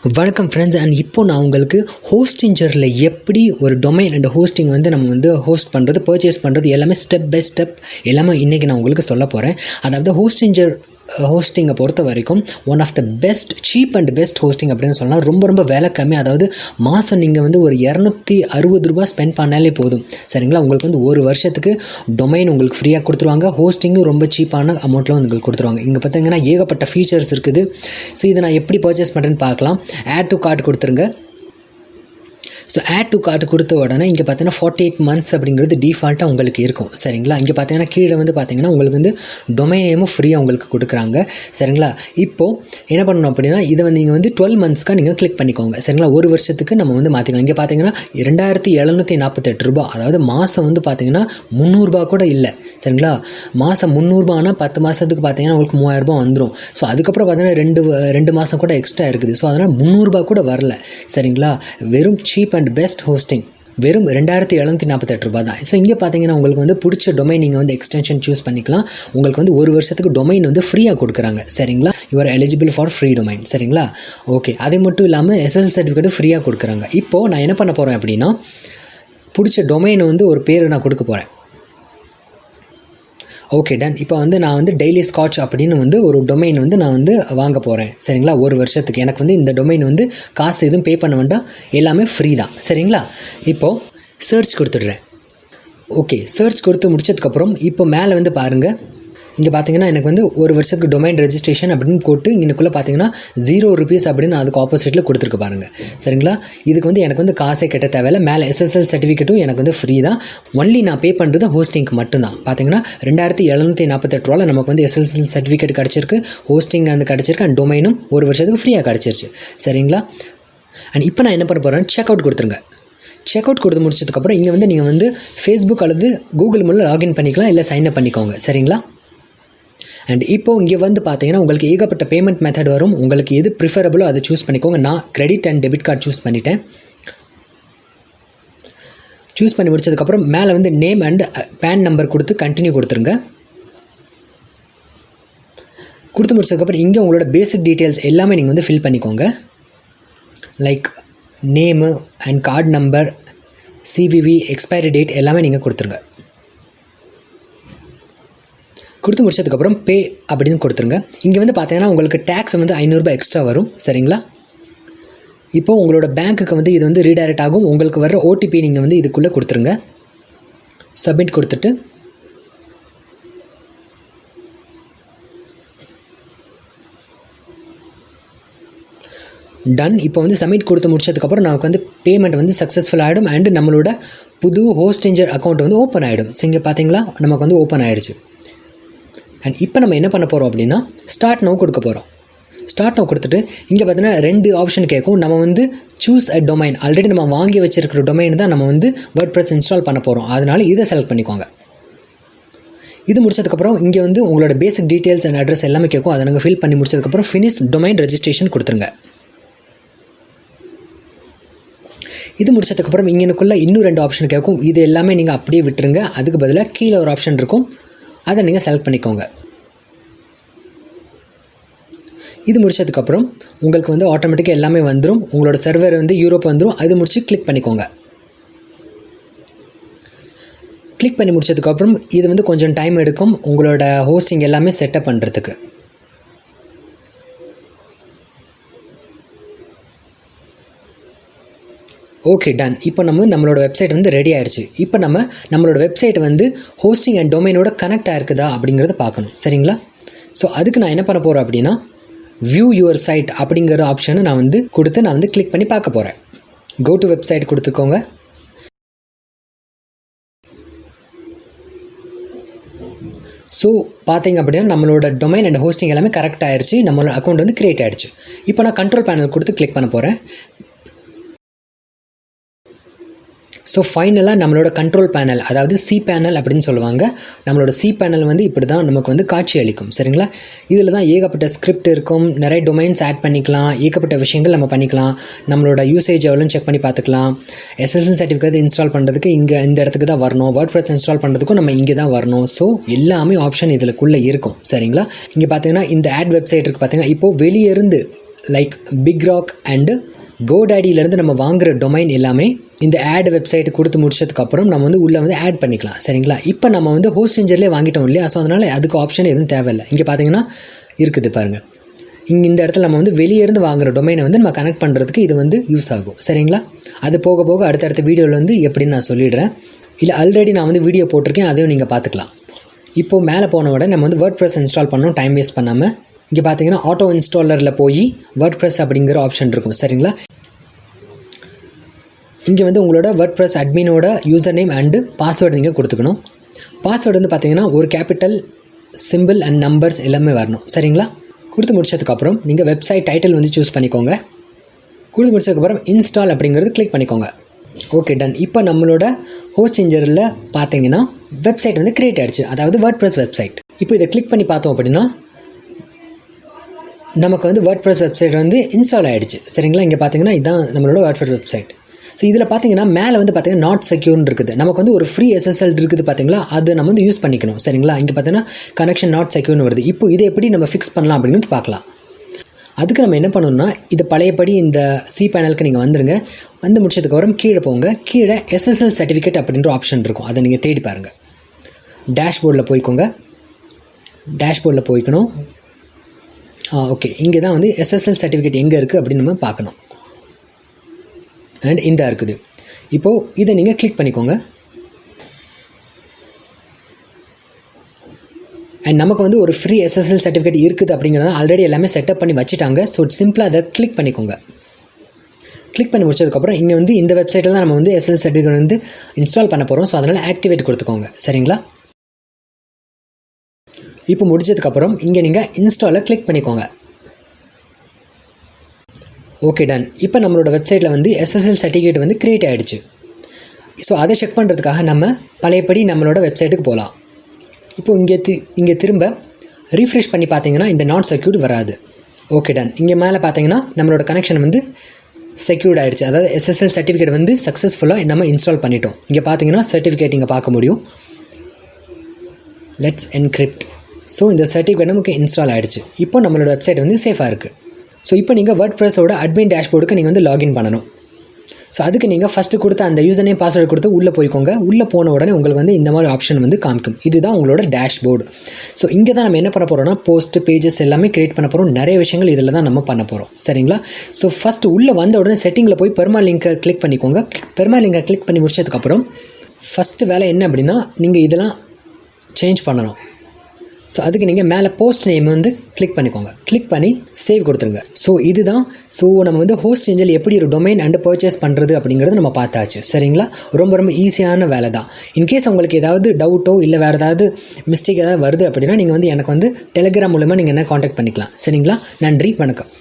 வணக்கம் friends. And இப்போ நான் உங்களுக்கு ஹோஸ்டிஞ்சரில் எப்படி ஒரு டொமைன் அண்ட் ஹோஸ்டிங் வந்து நம்ம வந்து ஹோஸ்ட் பண்ணுறது, பர்ச்சேஸ் பண்ணுறது எல்லாமே ஸ்டெப் பை ஸ்டெப் எல்லாமே இன்றைக்கி நான் உங்களுக்கு சொல்ல போகிறேன். அதாவது ஹோஸ்டிங்கை பொறுத்த வரைக்கும் one of the best cheap and best hosting அப்படின்னு சொல்லலாம். ரொம்ப விலை கம்மி. அதாவது மாதம் நீங்கள் வந்து ஒரு $260 ஸ்பெண்ட் பண்ணாலே போதும், சரிங்களா? உங்களுக்கு வந்து ஒரு வருஷத்துக்கு டொமைன் உங்களுக்கு ஃப்ரீயாக கொடுத்துருவாங்க. ஹோஸ்டிங்கும் ரொம்ப சீப்பான அமௌண்ட்டில் வந்து உங்களுக்கு கொடுத்துருவாங்க. இங்கே பார்த்தீங்கன்னா ஏகப்பட்ட ஃபீச்சர்ஸ் இருக்குது. ஸோ இதை நான் எப்படி பர்ச்சேஸ் பண்ணுறேன்னு பார்க்கலாம். ஆட் டு கார்ட் கொடுத்துருங்க. ஸோ ஆட் டு கார்ட் கொடுத்த உடனே இங்கே பார்த்தீங்கன்னா 48 months அப்படிங்கிறது டிஃபால்ட்டாக உங்களுக்கு இருக்கும், சரிங்களா? இங்கே பார்த்தீங்கன்னா கீழே வந்து பார்த்தீங்கன்னா உங்களுக்கு வந்து டொமைன் நேமும் ஃப்ரீயாக உங்களுக்கு கொடுக்குறாங்க, சரிங்களா? இப்போது என்ன பண்ணணும் அப்படின்னா இதை வந்து நீங்கள் வந்து 12 monthsக்காக நீங்கள் கிளிக் பண்ணிக்கோங்க, சரிங்களா? ஒரு வருஷத்துக்கு நம்ம வந்து மாற்றிக்கலாம். இங்கே பார்த்தீங்கன்னா $2748, அதாவது மாதம் வந்து பார்த்தீங்கன்னா $300 கூட இல்லை, சரிங்களா? மாதம் $300 10 மாதத்துக்கு பார்த்தீங்கன்னா உங்களுக்கு $3000 வந்துடும். ஸோ அதுக்கப்புறம் பார்த்தீங்கன்னா ரெண்டு மாதம் கூட எக்ஸ்ட்ரா இருக்குது. ஸோ அதனால் $300 கூட வரல, சரிங்களா? வெறும் சீப் அண்ட் பெஸ்ட் ஹோஸ்டிங் வெறும் $2748 தான். ஸோ இங்கே பார்த்தீங்கன்னா உங்களுக்கு வந்து பிடிச்ச டொமைன் நீங்கள் வந்து எக்ஸ்டென்ஷன் சூஸ் பண்ணிக்கலாம். உங்களுக்கு வந்து ஒரு வருஷத்துக்கு டொமைன் வந்து ஃப்ரீயாக கொடுக்குறாங்க, சரிங்களா? You're eligible for free domain, சரிங்களா? ஓகே. அது மட்டும் இல்லாமல் எஸ்எஸ்எல் சர்டிஃபிகேட்டும் ஃப்ரீயாக கொடுக்குறாங்க. இப்போது நான் என்ன பண்ண போகிறேன் அப்படின்னா பிடிச்ச டொமைன் வந்து ஒரு பேர் நான் கொடுக்க போகிறேன். Okay, done. இப்போ வந்து நான் வந்து டெய்லி ஸ்காட்ச் அப்படின்னு வந்து ஒரு டொமைன் வந்து நான் வந்து வாங்க போகிறேன், சரிங்களா? ஒரு வருஷத்துக்கு எனக்கு வந்து இந்த டொமைன் வந்து காசு எதுவும் பே பண்ண வேண்டாம், எல்லாமே ஃப்ரீ தான், சரிங்களா? இப்போது சர்ச் கொடுத்துட்றேன். ஓகே, சர்ச் கொடுத்து முடிச்சதுக்கப்புறம் இப்போ மேலே வந்து பாருங்கள், இங்கே பார்த்தீங்கன்னா எனக்கு வந்து ஒரு வருஷத்துக்கு டொமைன் ரெஜிஸ்ட்ரேஷன் அப்படின்னு போட்டு இங்கனுக்குள்ளே பார்த்தீங்கன்னா ₹0 அப்படின்னு அதுக்கு ஆப்போசிட்டில் கொடுத்துருக்கு பாருங்கள், சரிங்களா? இதுக்கு வந்து எனக்கு வந்து காசே கட்ட தேவையில்லை. மேலே எஸ்எஸ்எல் சர்டிஃபிகேட்டும் எனக்கு வந்து ஃப்ரீ தான். ஒன்லி நான் பே பண்ணுறது ஹோஸ்டிங்க்கு மட்டும்தான். பார்த்தீங்கன்னா $2748 நமக்கு வந்து எஸ்எஸ்எல் சர்டிஃபிகேட் கிடச்சிருக்கு, ஹோஸ்டிங் வந்து கிடச்சிருக்கு, அண்ட் டொமைனும் ஒரு வருஷத்துக்கு ஃப்ரீயாக கிடச்சிருச்சு, சரிங்களா? அண்ட் இப்போ நான் என்ன பண்ண போகிறேன், செக் அவுட் கொடுத்துருங்க. செக் அவுட் கொடுத்து முடிச்சதுக்கப்புறம் இங்கே வந்து நீங்கள் வந்து ஃபேஸ்புக் அல்லது கூகுள் மூலம் லாகின் பண்ணிக்கலாம், இல்லை சைன் அப் பண்ணிக்கோங்க, சரிங்களா? அண்ட் இப்போது இங்கே வந்து பார்த்தீங்கன்னா உங்களுக்கு ஏகப்பட்ட பேமெண்ட் மெத்தட் வரும். உங்களுக்கு எது ப்ரிஃபரபிளோ அதை சூஸ் பண்ணிக்கோங்க. நான் credit and debit card choose பண்ணிட்டேன். சூஸ் பண்ணி முடிச்சதுக்கப்புறம் மேலே வந்து நேம் அண்ட் பேன் நம்பர் கொடுத்து கண்டினியூ கொடுத்துருங்க. கொடுத்து முடிச்சதுக்கப்புறம் இங்கே உங்களோட பேசிக் டீட்டெயில்ஸ் எல்லாமே நீங்கள் வந்து ஃபில் பண்ணிக்கோங்க. Like name and card number, CVV, expiry date எல்லாமே நீங்கள் கொடுத்துருங்க. கொடுத்து முடிச்சதுக்கப்புறம் பே அப்படின்னு கொடுத்துருங்க. இங்கே வந்து பார்த்தீங்கன்னா உங்களுக்கு டேக்ஸ் வந்து $500 எக்ஸ்ட்ரா வரும், சரிங்களா? இப்போது உங்களோட பேங்க்குக்கு வந்து இது வந்து ரீடைரக்ட் ஆகும். உங்களுக்கு வர ஓடிபி நீங்கள் வந்து இதுக்குள்ளே கொடுத்துருங்க. சப்மிட் கொடுத்துட்டு டன். இப்போ வந்து சப்மிட் கொடுத்து முடிச்சதுக்கப்புறம் நமக்கு வந்து பேமெண்ட் வந்து சக்ஸஸ்ஃபுல் ஆகிடும். அண்டு நம்மளோட புது ஹோஸ்டிஞ்சர் அக்கௌண்ட் வந்து ஓப்பன் ஆகிடும். ஸோ இங்கே பார்த்தீங்களா நமக்கு வந்து ஓப்பன் ஆகிடுச்சு. அண்ட் இப்போ நம்ம என்ன பண்ண போகிறோம் அப்படின்னா ஸ்டார்ட் நவ் கொடுக்க போகிறோம். ஸ்டார்ட் நவ் கொடுத்துட்டு இங்கே பார்த்தீங்கன்னா 2 ஆப்ஷன் கேட்கும். நம்ம வந்து சூஸ் அ டொமைன், ஆல்ரெடி நம்ம வாங்கி வச்சிருக்கிற டொமைன் தான் நம்ம வந்து WordPress இன்ஸ்டால் பண்ண போகிறோம். அதனால் இதை செலக்ட் பண்ணிக்கோங்க. இது முடிச்சதுக்கப்புறம் இங்கே வந்து உங்களோட பேசிக் டீட்டெயில்ஸ் அண்ட் அட்ரஸ் எல்லாமே கேட்கும். அதை நாங்கள் ஃபில் பண்ணி முடிச்சதுக்கப்புறம் ஃபினிஷ் டொமைன் ரெஜிஸ்ட்ரேஷன் கொடுத்துருங்க. இது முடிச்சதுக்கப்புறம் இங்கனுக்குள்ளே இன்னும் 2 ஆப்ஷன் கேட்கும். இது எல்லாமே நீங்கள் அப்படியே விட்டுருங்க. அதுக்கு பதிலாக கீழே ஒரு ஆப்ஷன் இருக்கும், அதை நீங்கள் செலக்ட் பண்ணிக்கோங்க. இது முடிச்சதுக்கப்புறம் உங்களுக்கு வந்து ஆட்டோமேட்டிக்காக எல்லாமே வந்துடும். உங்களோட சர்வர் வந்து யூரோப் வந்துடும். அது முடிச்சு கிளிக் பண்ணிக்கோங்க. கிளிக் பண்ணி முடிச்சதுக்கப்புறம் இது வந்து கொஞ்சம் டைம் எடுக்கும் உங்களோட ஹோஸ்டிங் எல்லாமே செட்டப் பண்ணுறதுக்கு. Okay, done. இப்போ நம்மளோட வெப்சைட் வந்து ரெடி ஆயிடுச்சு. இப்போ நம்மளோட வெப்சைட் வந்து ஹோஸ்டிங் அண்ட் டொமைனோட கனெக்ட் ஆயிருக்குதா அப்படிங்கிறத பார்க்கணும், சரிங்களா? ஸோ அதுக்கு நான் என்ன பண்ண போகிறேன் அப்படின்னா வியூ யுவர் சைட் அப்படிங்கிற ஆப்ஷனை நான் வந்து கிளிக் பண்ணி பார்க்க போகிறேன். கோ டு வெப்சைட் கொடுத்துக்கோங்க. ஸோ பார்த்தீங்க அப்படின்னா நம்மளோட டொமைன் அண்ட் ஹோஸ்டிங் எல்லாமே கரெக்ட் ஆயிடுச்சு. நம்மளோட அக்கௌண்ட் வந்து கிரியேட் ஆகிடுச்சு. இப்போ நான் கண்ட்ரோல் பேனல் கொடுத்து கிளிக் பண்ண போகிறேன். ஸோ ஃபைனலாக நம்மளோட கண்ட்ரோல் பேனல், அதாவது சி பேனல் அப்படின்னு சொல்லுவாங்க. நம்மளோட சி பேனல் வந்து இப்படி தான் நமக்கு வந்து காட்சி அளிக்கும், சரிங்களா? இதில் தான் ஏகப்பட்ட ஸ்கிரிப்ட் இருக்கும், நிறைய டொமைன்ஸ் ஆட் பண்ணிக்கலாம், ஏகப்பட்ட விஷயங்கள் நம்ம பண்ணிக்கலாம். நம்மளோட யூசேஜ் எவ்வளோன்னு செக் பண்ணி பார்த்துக்கலாம். எஸ்எஸ்எல் சர்டிஃபிகேட் இன்ஸ்டால் பண்ணுறதுக்கு இந்த இடத்துக்கு தான் வரணும். WordPress இன்ஸ்டால் பண்ணுறதுக்கும் நம்ம இங்கே தான் வரணும். ஸோ எல்லாமே ஆப்ஷன் இதுக்குள்ளே இருக்கும், சரிங்களா? இங்கே பார்த்தீங்கன்னா இந்த ஆட் வெப்சைட் இருக்குது. பார்த்தீங்கன்னா இப்போது வெளியே இருந்து லைக் பிக் ராக் அண்டு கோடாடியிலேருந்து நம்ம வாங்குகிற டொமைன் எல்லாமே இந்த ஆட் வெப்சைட் கொடுத்து முடிச்சதுக்கப்புறம் நம்ம வந்து உள்ளே வந்து ஆட் பண்ணிக்கலாம். சரிங்களா? இப்போ நம்ம வந்து ஹோஸ்டிஞ்சர்லேயே வாங்கிட்டோம் இல்லையா? ஸோ அதனால் அதுக்கு ஆப்ஷன் எதுவும் தேவையில்லை. இங்கே பார்த்தீங்கன்னா இருக்குது பாருங்கள். இங்கே இந்த இடத்துல நம்ம வந்து வெளியேருந்து வாங்குகிற டொமைனை வந்து நம்ம கனெக்ட் பண்ணுறதுக்கு இது வந்து யூஸ் ஆகும். சரிங்களா? அது போக போக அடுத்தடுத்த வீடியோவில் வந்து எப்படின்னு நான் சொல்லிடுறேன். இல்லை ஆல்ரெடி நான் வந்து வீடியோ போட்டிருக்கேன், அதையும் நீங்கள் பார்த்துக்கலாம். இப்போது மேலே போன உடனே நம்ம வந்து WordPress இன்ஸ்டால் பண்ணணும், டைம் வேஸ்ட் பண்ணாமல். இங்கே பார்த்தீங்கன்னா ஆட்டோ இன்ஸ்டாலரில் போய் WordPress அப்படிங்கிற ஆப்ஷன் இருக்கும். சரிங்களா? இங்கே வந்து உங்களோட WordPress அட்மினோட யூசர் நேம் அண்டு பாஸ்வேர்டு நீங்கள் கொடுத்துக்கணும். பாஸ்வேர்டு வந்து பார்த்தீங்கன்னா ஒரு கேபிட்டல் சிம்பிள் அண்ட் நம்பர்ஸ் எல்லாமே வரணும். சரிங்களா? கொடுத்து முடிச்சதுக்கப்புறம் நீங்கள் வெப்சைட் டைட்டில் வந்து சூஸ் பண்ணிக்கோங்க. கொடுத்து முடிச்சதுக்கப்புறம் இன்ஸ்டால் அப்படிங்கிறது கிளிக் பண்ணிக்கோங்க. Okay, done. இப்போ நம்மளோட ஹோஸ்டிஞ்சரில் பார்த்தீங்கன்னா வெப்சைட் வந்து க்ரியேட் ஆகிடுச்சு, அதாவது WordPress வெப்சைட். இப்போ இதை கிளிக் பண்ணி பார்த்தோம் அப்படின்னா நமக்கு வந்து WordPress வெப்சைட் வந்து இன்ஸ்டால் ஆகிடுச்சு. சரிங்களா? இங்கே பார்த்தீங்கன்னா இதுதான் நம்மளோட WordPress வெப்சைட். ஸோ இதில் பார்த்தீங்கன்னா மேலே வந்து பார்த்தீங்கன்னா நாட் செக்யூர்னு இருக்குது. நமக்கு வந்து ஒரு ஃப்ரீ SSL இருக்குது பார்த்தீங்களா, அது நம்ம வந்து யூஸ் பண்ணிக்கணும். சரிங்களா? இங்கே பார்த்தீங்கன்னா கனெக்ஷன் நாட் செக்யூர்னு வருது. இப்போ இதை எப்படி நம்ம ஃபிக்ஸ் பண்ணலாம் அப்படின்னு பார்க்கலாம். அதுக்கு நம்ம என்ன பண்ணணும்னா, இது பழையபடி இந்த சி பேனலுக்கு நீங்கள் வந்துடுங்க. வந்து முடிச்சதுக்கப்புறம் கீழே போங்க. கீழே SSL சர்டிஃபிகேட் அப்படின்ற ஆப்ஷன் இருக்கும், அதை நீங்கள் தேடி பாருங்கள். டேஷ்போர்டில் போய்க்கோங்க. டேஷ்போர்டில் போய்க்கணும். ஓகே, இங்கே தான் வந்து SSL சர்டிஃபிகேட் எங்கே இருக்குது அப்படின்னு நம்ம பார்க்கணும். அண்ட் இந்த இருக்குது. இப்போது இதை நீங்கள் கிளிக் பண்ணிக்கோங்க. அண்ட் நமக்கு வந்து ஒரு ஃப்ரீ SSL சர்டிஃபிகேட் இருக்குது அப்படிங்கிறத ஆல்ரெடி எல்லாமே செட்டப் பண்ணி வச்சுட்டாங்க. ஸோ சிம்பிளாக அதை கிளிக் பண்ணிக்கோங்க. கிளிக் பண்ணி முடிச்சதுக்கப்புறம் இங்கே வந்து இந்த வெப்சைட்டில் தான் நம்ம வந்து SSL சர்டிஃபிகேட் வந்து இன்ஸ்டால் பண்ண போகிறோம். ஸோ அதனால் ஆக்டிவேட் கொடுத்துக்கோங்க. சரிங்களா? இப்போ முடிச்சதுக்கப்புறம் இங்கே நீங்கள் இன்ஸ்டாலை கிளிக் பண்ணிக்கோங்க. Okay, done. இப்போ நம்மளோட வெப்சைட்டில் வந்து SSL சர்டிஃபிகேட் வந்து க்ரியேட் ஆகிடுச்சு. ஸோ அதை செக் பண்ணுறதுக்காக நம்ம பழையபடி நம்மளோட வெப்சைட்டுக்கு போகலாம். இப்போ இங்கே திரும்ப ரீஃப்ரெஷ் பண்ணி பார்த்தீங்கன்னா இந்த நாட் செக்யூர்டு வராது. Okay, done. இங்கே மேலே பார்த்தீங்கன்னா நம்மளோட கனெக்ஷன் வந்து செக்யூர்ட் ஆகிடுச்சு, அதாவது SSL சர்டிஃபிகேட் வந்து சக்ஸஸ்ஃபுல்லாக நம்ம இன்ஸ்டால் பண்ணிட்டோம். இங்கே பார்த்தீங்கன்னா சர்டிஃபிகேட் இங்கே பார்க்க முடியும். Let's encrypt. ஸோ இந்த சர்டிஃபிகேட் நமக்கு இன்ஸ்டால் ஆகிடுச்சு. இப்போ நம்மளோட வெப்சைட் வந்து சேஃபாக இருக்குது. ஸோ இப்போ நீங்கள் WordPressோட அட்மின் டேஷ்போர்டுக்கு நீங்கள் வந்து லாகின் பண்ணணும். ஸோ அதுக்கு நீங்கள் ஃபஸ்ட்டு கொடுத்த அந்த யூசர் நேம் பாஸ்வேர்டு கொடுத்து உள்ளே போய்க்கோங்க. உள்ளே போன உடனே உங்களுக்கு வந்து இந்த மாதிரி ஆப்ஷன் வந்து காமிக்கும். இதுதான் உங்களோட டேஷ்போர்டு. ஸோ இங்கே தான் நம்ம என்ன பண்ண போகிறோம்னா போஸ்ட் பேஜஸ் எல்லாமே க்ரியேட் பண்ண போகிறோம். நிறைய விஷயங்கள் இதில் தான் நம்ம பண்ண போகிறோம். சரிங்களா? ஸோ ஃபஸ்ட்டு உள்ளே வந்த உடனே செட்டிங்கில் போய் பெர்மா லிங்கை கிளிக் பண்ணிக்கோங்க. பெர்மா லிங்கை கிளிக் பண்ணி முடிச்சதுக்கப்புறம் ஃபஸ்ட்டு வேலை என்ன அப்படின்னா நீங்கள் இதெல்லாம் சேஞ்ச் பண்ணணும். ஸோ அதுக்கு நீங்கள் மேலே போஸ்ட் நேம் வந்து கிளிக் பண்ணிக்கோங்க. கிளிக் பண்ணி சேவ் கொடுத்துருங்க. ஸோ இதுதான். ஸோ நம்ம வந்து ஹோஸ்டிஞ்சரில் எப்படி ஒரு டொமைன் அண்டு பர்ச்சேஸ் பண்ணுறது அப்படிங்கிறது நம்ம பார்த்தாச்சு. சரிங்களா? ரொம்ப ரொம்ப ஈஸியான வேலை தான். இன்கேஸ் உங்களுக்கு ஏதாவது டவுட்டோ இல்லை வேறு ஏதாவது மிஸ்டேக் ஏதாவது வருது அப்படின்னா நீங்கள் வந்து எனக்கு வந்து டெலிகிராம் மூலமாக நீங்கள் என்ன காண்டாக்ட் பண்ணிக்கலாம். சரிங்களா? நன்றி, வணக்கம்.